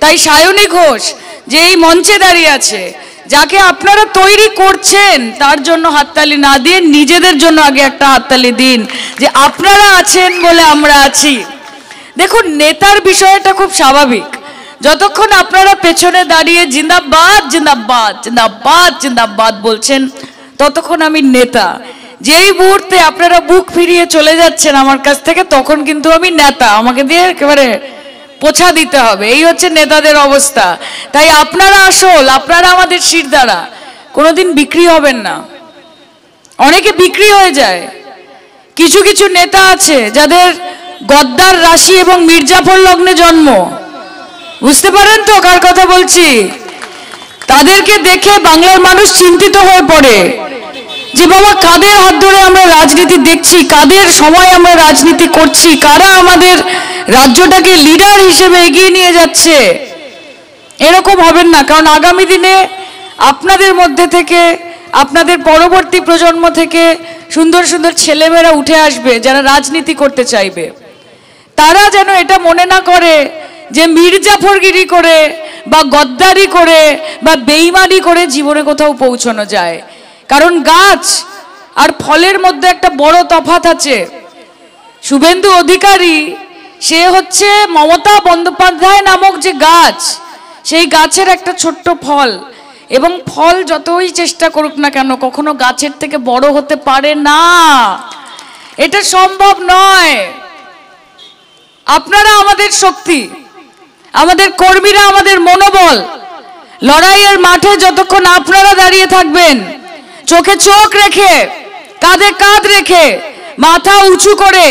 তাই সায়নী ঘোষ যে এই মঞ্চে দাঁড়িয়ে আছে, যাকে আপনারা তৈরি করছেন, তার জন্য হাততালি না দিয়ে নিজেদের জন্য আগে একটা হাততালি দিন, যে আপনারা আছেন বলে আমরা আছি। দেখুন, নেতার বিষয়টা খুব স্বাভাবিক। যতক্ষণ আপনারা পেছনে দাঁড়িয়ে জিন্দাবাদ জিন্দাবাদ জিন্দাবাদ জিন্দাবাদ বলছেন, ততক্ষণ আমি নেতা। যেই মুহূর্তে আপনারা বুক ফিরিয়ে চলে যাচ্ছেন আমার কাছ থেকে, তখন কিন্তু আমি নেতা। আমাকে দিয়ে একেবারে পোছা দিতে হবে। এই হচ্ছে নেতাদের অবস্থা। তাই আপনারা আসল, আপনারা আমাদের শিরদাঁড়া, কোনোদিন বিক্রি হবেন না। অনেকে বিক্রি হয়ে যায়। কিছু কিছু নেতা আছে যাদের গদ্দার রাশি এবং মির্জাফর লগ্নে জন্ম। বুঝতে পারেন তো কার কথা বলছি? তাদেরকে দেখে বাংলার মানুষ চিন্তিত হয়ে পড়ে যে বাবা, কাদের হাত ধরে আমরা রাজনীতি দেখছি, কাদের সময় আমরা রাজনীতি করছি, কারা আমাদের রাজ্যটাকে লিডার হিসেবে এগিয়ে নিয়ে যাচ্ছে। এরকম হবেন না, কারণ আগামী দিনে আপনাদের মধ্যে থেকে, আপনাদের পরবর্তী প্রজন্ম থেকে সুন্দর সুন্দর ছেলেমেয়েরা উঠে আসবে যারা রাজনীতি করতে চাইবে। তারা যেন এটা মনে না করে যে মির্জাফরগিরি করে বা গদ্দারি করে বা বেইমানি করে জীবনে কোথাও পৌঁছানো যায়। কারণ গাছ আর ফলের মধ্যে একটা বড় তফাৎ আছে। শুভেন্দু অধিকারী সে হচ্ছে মমতা বন্দ্যোপাধ্যায় নামক যে গাছ, সেই গাছের একটা ছোট্ট ফল, এবং ফল যতই চেষ্টা করুক না কেন কখনো গাছের থেকে বড় হতে পারে না। এটা সম্ভব নয়। আপনারা আমাদের শক্তি, আমাদের কর্মীরা আমাদের মনোবল। লড়াইয়ের মাঠে যতক্ষণ আপনারা দাঁড়িয়ে থাকবেন, চোখে চোখ রেখে, কাঁধে কাঁধ রেখে, মাথা উঁচু করে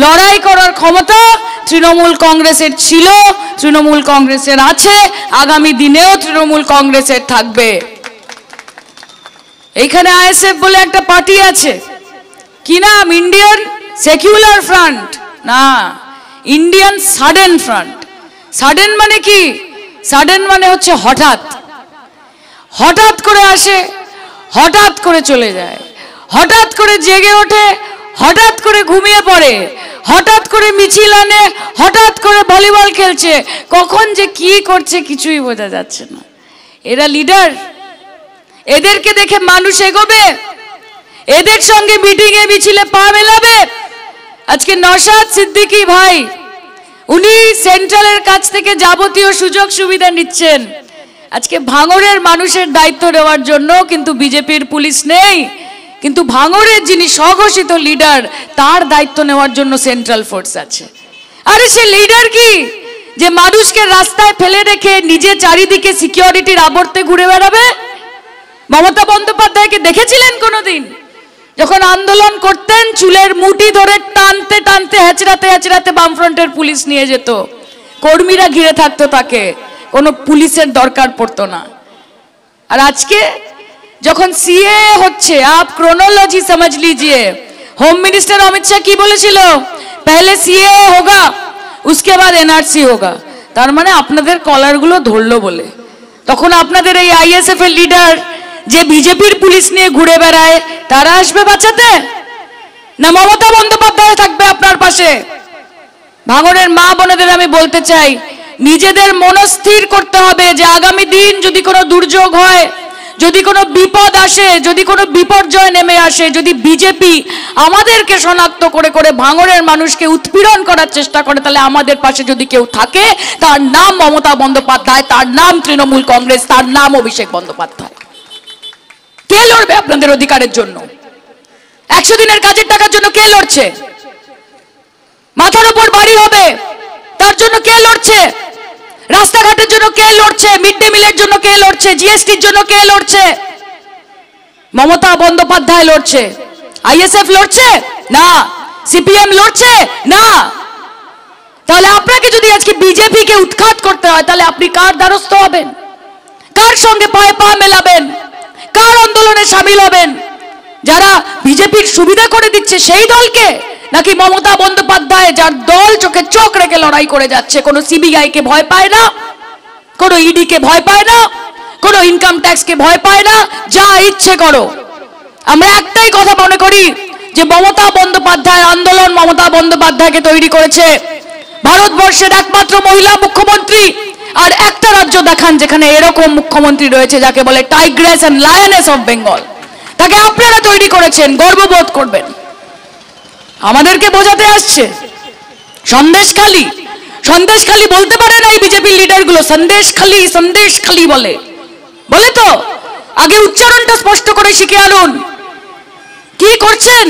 লড়াই করার ক্ষমতা তৃণমূল কংগ্রেসের ছিল, তৃণমূল কংগ্রেসের আছে, আগামী দিনেও তৃণমূল কংগ্রেসের থাকবে। এইখানে আইএসএফ বলে একটা পার্টি আছে, কি নাম? ইন্ডিয়ান সেকুলার ফ্রন্ট না, ইন্ডিয়ান সাডেন ফ্রন্ট। সাডেন মানে কি? সাডেন মানে হচ্ছে হঠাৎ। হঠাৎ করে আসে, হঠাৎ করে চলে যায়, হঠাৎ করে জেগে ওঠে, হঠাৎ করে ঘুমিয়ে পড়ে, হঠাৎ করে মিছিল আনে, হঠাৎ করে ভলিবল খেলছে, কখন যে কি করছে কিছুই বোঝা যাচ্ছে না। এরা লিডার? এদেরকে দেখে মানুষ এগোবে? এদের সঙ্গে মিটিংয়ে মিছিলে পা মেলাবে? আজকে নওশাদ সিদ্দিকী ভাই, উনি সেন্ট্রালের কাছ থেকে যাবতীয় সুযোগ সুবিধা নিচ্ছেন। আজকে ভাঙড়ের মানুষের দায়িত্ব নেওয়ার জন্য কিন্তু বিজেপির পুলিশ নেই, কিন্তু ভাঙড়ের যিনি স্বঘোষিত লিডার, তার দায়িত্ব নেওয়ার জন্য সেন্ট্রাল ফোর্স আছে। আরে সে লিডার কি যে মানুষকে রাস্তায় ফেলে রেখে নিজে চারিদিকে সিকিউরিটির আবর্তে ঘুরে বেড়াবে? মমতা বন্দ্যোপাধ্যায়কে দেখেছিলেন কোনোদিন যখন আন্দোলন করতেন? চুলের মুঠি ধরে টানতে টানতে হেঁচড়াতে হেঁচড়াতে বামফ্রন্টের পুলিশ নিয়ে যেত, কর্মীরা ঘিরে থাকতো তাকে, কোনো পুলিশের দরকার পড়তো না। আর আজকে যখন সিএ হচ্ছে, আপ ক্রোনোলজি समझ लीजिए, হোম মিনিস্টার অমিত শাহ কি বলেছিল? पहले सीए होगा उसके बाद एनआरसी होगा। তার মানে আপনাদের কলারগুলো ধরলো বলে। তখন আপনাদের এই আইএসএফ এর লিডার যে বিজেপির পুলিশ নিয়ে ঘুরে বেড়ায়, তারা আসবে বাঁচাতে? না মমতা বন্দ্যোপাধ্যায় থাকবে আপনার পাশে? ভাঙড়ের মা বোনেদের আমি বলতে চাই, নিজেদের মনস্থির করতে হবে যে আগামী দিন যদি কোনো দুর্যোগ হয়, যদি কোনো বিপদ আসে, যদি কোনো বিপর্যয় নেমে আসে, যদি বিজেপি আমাদেরকে শনাক্ত করে করে ভাঙড়ের মানুষকে উৎপীড়ন করার চেষ্টা করে, তাহলে আমাদের পাশে যদি কেউ থাকে, তার নাম মমতা বন্দ্যোপাধ্যায়, তার নাম তৃণমূল কংগ্রেস, তার নাম অভিষেক বন্দ্যোপাধ্যায়। কে লড়বে আপনাদের অধিকারের জন্য? 100 দিনের কাজের টাকার জন্য কে লড়ছে? মাথার উপর বাড়ি হবে তার জন্য কে লড়ছে? রাস্তাঘাটের জন্য কে লড়ছে? মিড ডে মিলের জন্য কে লড়ছে? জিএসটির জন্য কে লড়ছে? মমতা বন্দ্যোপাধ্যায় লড়ছে। আইএসএফ লড়ছে না, সিপিএম লড়ছে না। তাহলে আপনাকে যদি আজকে বিজেপিকে উৎখাত করতে হয়, তাহলে আপনি কার দ্বারস্থ হবেন? কার সঙ্গে পায়ে পা মেলাবেন? কার আন্দোলনে শামিল হবেন? যারা বিজেপির সুবিধা করে দিচ্ছে সেই দলকে, নাকি মমতা বন্দ্যোপাধ্যায় যার দল চোখে চোখ রেখে লড়াই করে যাচ্ছে, কোনো সিবিআই কে ভয় পায় না, কোনো ইডি কে ভয় পায় না, কোনো ইনকাম ট্যাক্স কে ভয় পায় না, যা ইচ্ছে করো। আমরা একটাই কথা মনে করি যে মমতা বন্দ্যোপাধ্যায় আন্দোলন মমতা বন্দ্যোপাধ্যায়কে তৈরি করেছে। ভারতবর্ষের একমাত্র মহিলা মুখ্যমন্ত্রী আর একটা রাজ্য দেখান যেখানে এরকম মুখ্যমন্ত্রী রয়েছে যাকে বলে Tigress and lioness of Bengal. তাকে আপনারা তৈরি করেছেন, গর্ববোধ করবেন। আমাদেরকে বোঝাতে আসছে সন্দেশখালি, সন্দেশখালি বলতে পারে না এই বিজেপি লিডারগুলো, সন্দেশখালি সন্দেশখালি বলে তো। আগে উচ্চারণটা স্পষ্ট করে শিখে আনুন। কি করছেন,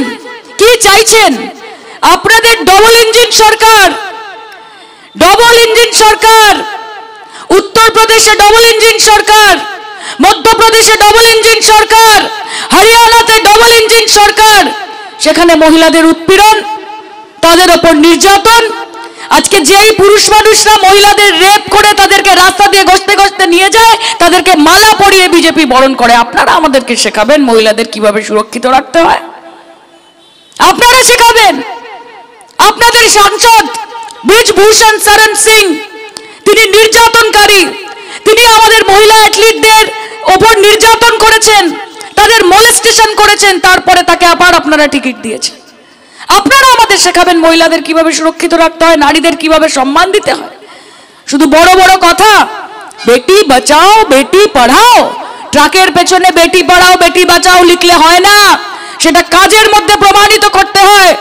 কি চাইছেন? আপনাদের ডবল ইঞ্জিন সরকার, ডবল ইঞ্জিন সরকার। উত্তরপ্রদেশে ডবল ইঞ্জিন সরকার, মধ্যপ্রদেশে ডবল ইঞ্জিন সরকার, হরিয়ানাতে ডবল ইঞ্জিন সরকার। সেখানে মহিলাদের উৎপীড়ন, তাদের ওপর নির্যাতন। আজকে যেই পুরুষ মানুষরা মহিলাদের রেপ করে তাদেরকে রাস্তা দিয়ে ঘষতে ঘষতে নিয়ে যায়, তাদেরকে মালা পরিয়ে বিজেপি বরণ করে। আপনারা আমাদেরকে শেখাবেন মহিলাদের কিভাবে সুরক্ষিত রাখতে হয়? আপনারা শেখাবেন। আপনাদের সাংসদ ব্রিজভূষণ শরণ সিং, তিনি নির্যাতনকারী, তিনি আমাদের মহিলা অ্যাথলিটদের ওপর নির্যাতন করেছেন, তাদের মোলেস্টেশন করেছেন, তারপরে তাকে আবার আপনারা টিকিট দিয়েছেন। আপনারা আমাদের শেখাবেন মহিলাদের কিভাবে সুরক্ষিত রাখতে হয়, নারীদের কিভাবে সম্মান দিতে হয়। শুধু বড় বড় কথা, বেটি বাঁচাও বেটি পড়াও, ট্রাকের পেছনে বেটি পড়াও বেটি বাঁচাও লিখলে হয় না, সেটা কাজের মধ্যে প্রমাণিত করতে হয়।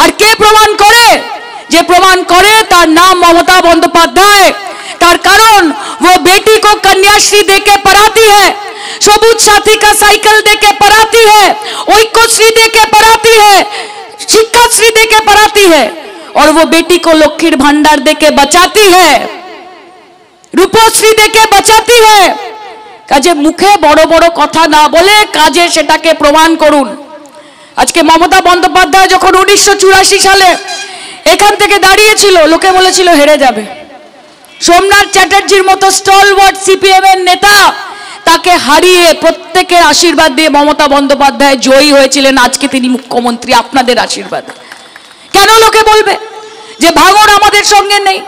আর কে প্রমাণ করে? যে প্রমাণ করে তার নাম মমতা বন্দ্যোপাধ্যায়। তার কারণ वो बेटी को कन्याश्री देके पढ़ाती है, सबुज साथी का साइकिल देके पढ़ाती है, ऐक्यश्री देके पढ़ाती है, शिक्षाश्री देके पढ़ाती है, और वो बेटी को लक्ष्मीर भंडार देके बचाती है, रूपश्री देके बचाती है। কাজে মুখে বড় বড় কথা না বলে কাজে সেটাকে প্রমাণ করুন। আজকে মমতা বন্দ্যোপাধ্যায় যখন 1984 সালে এখান থেকে দাঁড়িয়েছিল, লোকে বলেছিল হেরে যাবে। সোমনাথ চ্যাটার্জির মতো স্টলওয়ার্ড সিপিএম এর নেতা, তাকে হারিয়ে প্রত্যেকের আশীর্বাদ দিয়ে মমতা বন্দ্যোপাধ্যায় জয়ী হয়েছিলেন। আজকে তিনি মুখ্যমন্ত্রী আপনাদের আশীর্বাদে। কেন লোকে বলবে যে ভাঙড় আমাদের সঙ্গে নেই?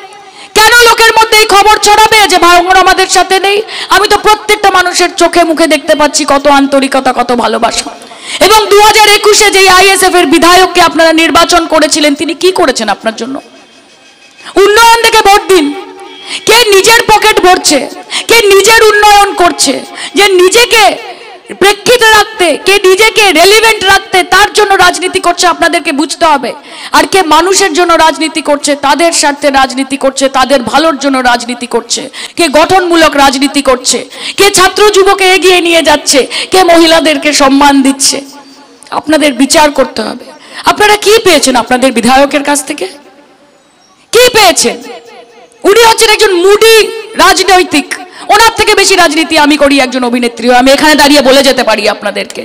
কেন লোকের মধ্যে এই খবর ছড়াবে যে ভাঙড় আমাদের সাথে নেই? আমি তো প্রত্যেকটা মানুষের চোখে মুখে দেখতে পাচ্ছি কত আন্তরিকতা, কত ভালোবাসা। এবং 2021-এ যে আইএসএফ এর বিধায়ককে আপনারা নির্বাচন করেছিলেন, তিনি কি করেছেন আপনার জন্য? উন্নয়ন দেখে ভোট দিন। কে নিজের পকেট ভরছে, কে নিজের উন্নয়ন করছে, যে নিজেকে প্রেক্ষিতে রাখতে, কে নিজেকে রেলিভেন্ট রাখতে, তার জন্য রাজনীতি করছে, আপনাদেরকে বুঝতে হবে। আর কে মানুষের জন্য রাজনীতি করছে, তাদের স্বার্থে রাজনীতি করছে, তাদের ভালোর জন্য রাজনীতি করছে, কে গঠনমূলক রাজনীতি করছে, কে ছাত্র যুবকে এগিয়ে নিয়ে যাচ্ছে, কে মহিলাদেরকে সম্মান দিচ্ছে, আপনাদের বিচার করতে হবে। আপনারা কি পেয়েছেন আপনাদের বিধায়কের কাছ থেকে? কি পেয়েছেন? উনি হচ্ছেন একজন মুডি রাজনৈতিক। ওনার থেকে বেশি রাজনীতি আমি করি একজন অভিনেত্রী। আমি এখানে দাঁড়িয়ে বলে যেতে পারি আপনাদেরকে।